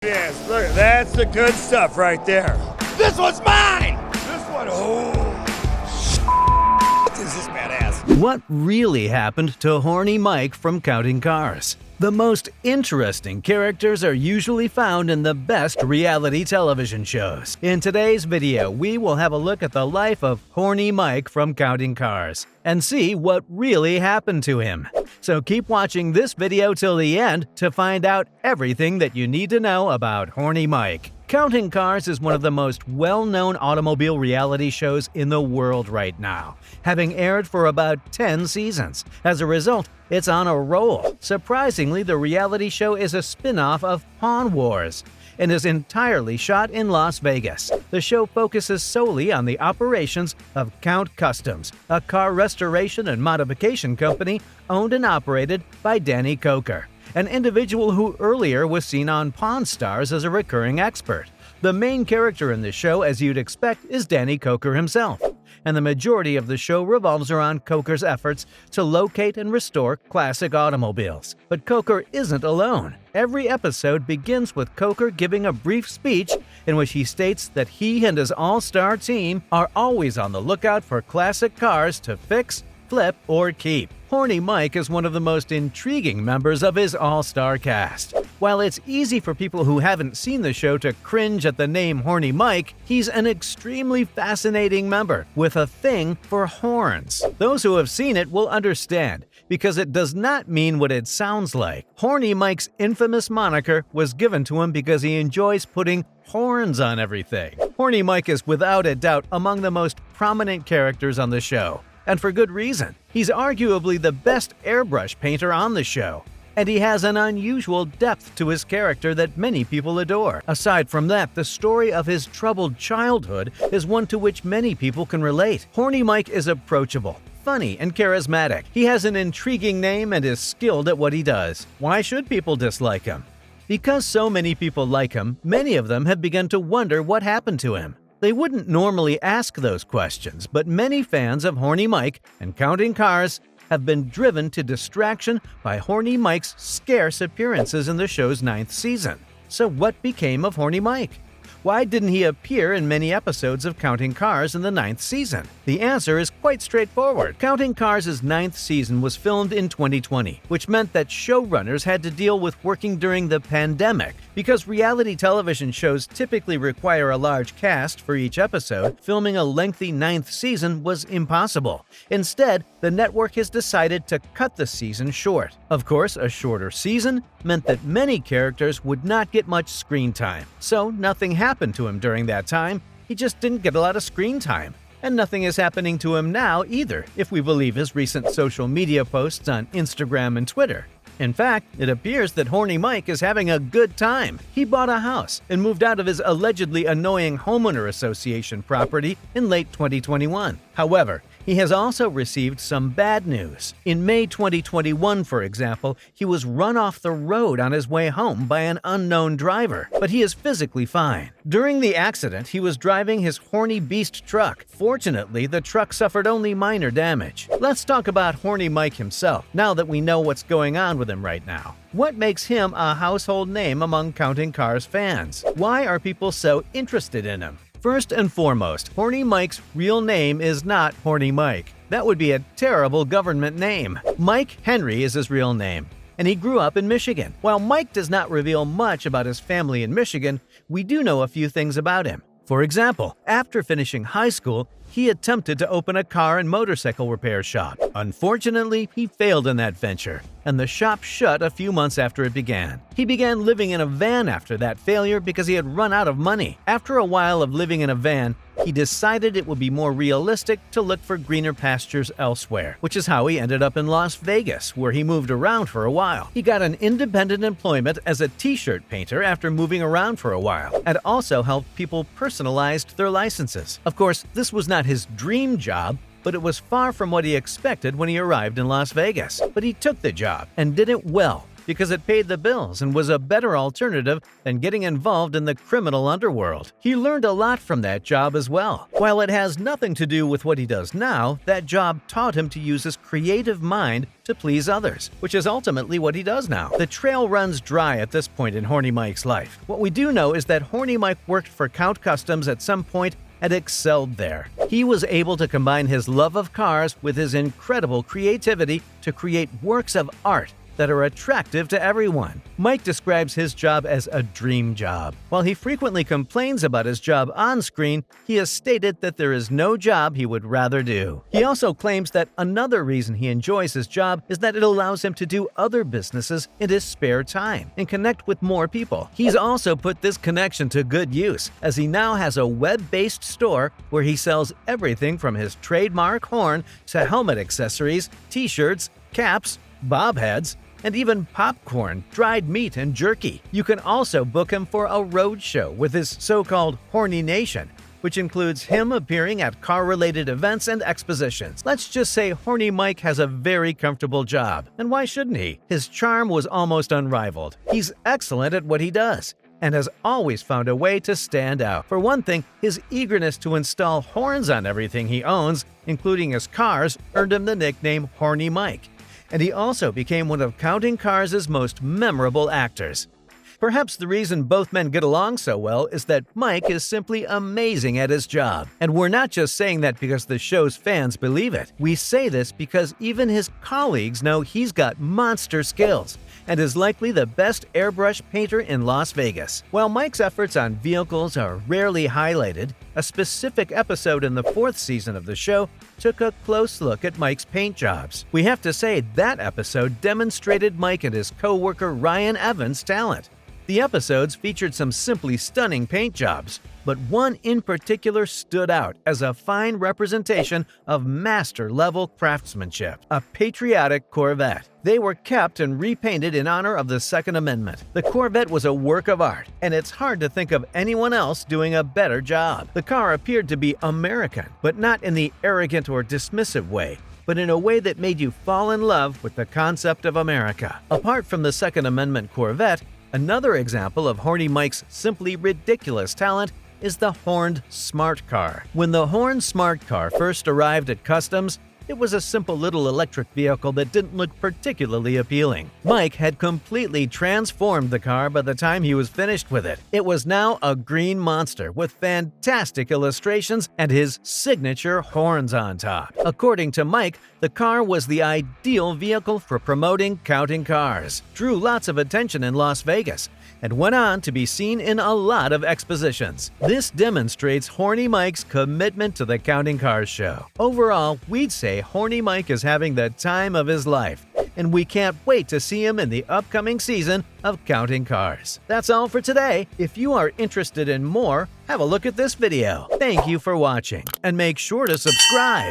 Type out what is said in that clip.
Yes, look, that's the good stuff right there. This one's mine! This one, is this badass? What really happened to Horny Mike from Counting Cars? The most interesting characters are usually found in the best reality television shows. In today's video, we will have a look at the life of Horny Mike from Counting Cars and see what really happened to him. So keep watching this video till the end to find out everything that you need to know about Horny Mike. Counting Cars is one of the most well-known automobile reality shows in the world right now, having aired for about 10 seasons. As a result, it's on a roll. Surprisingly, the reality show is a spin-off of Pawn Wars and is entirely shot in Las Vegas. The show focuses solely on the operations of Count Customs, a car restoration and modification company owned and operated by Danny Coker, an individual who earlier was seen on Pawn Stars as a recurring expert. The main character in the show, as you'd expect, is Danny Coker himself, and the majority of the show revolves around Coker's efforts to locate and restore classic automobiles. But Coker isn't alone. Every episode begins with Coker giving a brief speech in which he states that he and his all-star team are always on the lookout for classic cars to fix, flip, or keep. Horny Mike is one of the most intriguing members of his all-star cast. While it's easy for people who haven't seen the show to cringe at the name Horny Mike, he's an extremely fascinating member with a thing for horns. Those who have seen it will understand, because it does not mean what it sounds like. Horny Mike's infamous moniker was given to him because he enjoys putting horns on everything. Horny Mike is without a doubt among the most prominent characters on the show. And for good reason. He's arguably the best airbrush painter on the show, and he has an unusual depth to his character that many people adore. Aside from that, the story of his troubled childhood is one to which many people can relate. Horny Mike is approachable, funny, and charismatic. He has an intriguing name and is skilled at what he does. Why should people dislike him? Because so many people like him, many of them have begun to wonder what happened to him. They wouldn't normally ask those questions, but many fans of Horny Mike and Counting Cars have been driven to distraction by Horny Mike's scarce appearances in the show's 9th season. So what became of Horny Mike? Why didn't he appear in many episodes of Counting Cars in the 9th season? The answer is quite straightforward. Counting Cars' 9th season was filmed in 2020, which meant that showrunners had to deal with working during the pandemic. Because reality television shows typically require a large cast for each episode, filming a lengthy 9th season was impossible. Instead, the network has decided to cut the season short. Of course, a shorter season meant that many characters would not get much screen time. So nothing happened to him during that time. He just didn't get a lot of screen time. And nothing is happening to him now either, if we believe his recent social media posts on Instagram and Twitter. In fact, it appears that Horny Mike is having a good time. He bought a house and moved out of his allegedly annoying homeowner association property in late 2021. However, he has also received some bad news. In May 2021, for example, he was run off the road on his way home by an unknown driver, but he is physically fine. During the accident, he was driving his Horny Beast truck. Fortunately, the truck suffered only minor damage. Let's talk about Horny Mike himself, now that we know what's going on with him right now. What makes him a household name among Counting Cars fans? Why are people so interested in him? First and foremost, Horny Mike's real name is not Horny Mike. That would be a terrible government name. Mike Henry is his real name, and he grew up in Michigan. While Mike does not reveal much about his family in Michigan, we do know a few things about him. For example, after finishing high school, he attempted to open a car and motorcycle repair shop. Unfortunately, he failed in that venture, and the shop shut a few months after it began. He began living in a van after that failure because he had run out of money. After a while of living in a van, he decided it would be more realistic to look for greener pastures elsewhere, which is how he ended up in Las Vegas, where he moved around for a while. He got an independent employment as a t-shirt painter after moving around for a while, and also helped people personalize their licenses. Of course, this was not his dream job, but it was far from what he expected when he arrived in Las Vegas. But he took the job and did it well, because it paid the bills and was a better alternative than getting involved in the criminal underworld. He learned a lot from that job as well. While it has nothing to do with what he does now, that job taught him to use his creative mind to please others, which is ultimately what he does now. The trail runs dry at this point in Horny Mike's life. What we do know is that Horny Mike worked for Count Customs at some point and excelled there. He was able to combine his love of cars with his incredible creativity to create works of art that are attractive to everyone. Mike describes his job as a dream job. While he frequently complains about his job on screen, he has stated that there is no job he would rather do. He also claims that another reason he enjoys his job is that it allows him to do other businesses in his spare time and connect with more people. He's also put this connection to good use, as he now has a web-based store where he sells everything from his trademark horn to helmet accessories, t-shirts, caps, bob heads, and even popcorn, dried meat, and jerky. You can also book him for a road show with his so-called Horny Nation, which includes him appearing at car-related events and expositions. Let's just say Horny Mike has a very comfortable job, and why shouldn't he? His charm was almost unrivaled. He's excellent at what he does, and has always found a way to stand out. For one thing, his eagerness to install horns on everything he owns, including his cars, earned him the nickname Horny Mike. And he also became one of Counting Cars' most memorable actors. Perhaps the reason both men get along so well is that Mike is simply amazing at his job. And we're not just saying that because the show's fans believe it. We say this because even his colleagues know he's got monster skills and is likely the best airbrush painter in Las Vegas. While Mike's efforts on vehicles are rarely highlighted, a specific episode in the 4th season of the show took a close look at Mike's paint jobs. We have to say that episode demonstrated Mike and his co-worker Ryan Evans' talent. The episodes featured some simply stunning paint jobs, but one in particular stood out as a fine representation of master-level craftsmanship: a patriotic Corvette. They were kept and repainted in honor of the Second Amendment. The Corvette was a work of art, and it's hard to think of anyone else doing a better job. The car appeared to be American, but not in the arrogant or dismissive way, but in a way that made you fall in love with the concept of America. Apart from the Second Amendment Corvette, another example of Horny Mike's simply ridiculous talent is the horned smart car. When the horned smart car first arrived at Customs, it was a simple little electric vehicle that didn't look particularly appealing. Mike had completely transformed the car by the time he was finished with it. It was now a green monster with fantastic illustrations and his signature horns on top. According to Mike, the car was the ideal vehicle for promoting Counting Cars, drew lots of attention in Las Vegas, and went on to be seen in a lot of expositions. This demonstrates Horny Mike's commitment to the Counting Cars show. Overall, we'd say Horny Mike is having the time of his life, and we can't wait to see him in the upcoming season of Counting Cars. That's all for today. If you are interested in more, have a look at this video. Thank you for watching, and make sure to subscribe.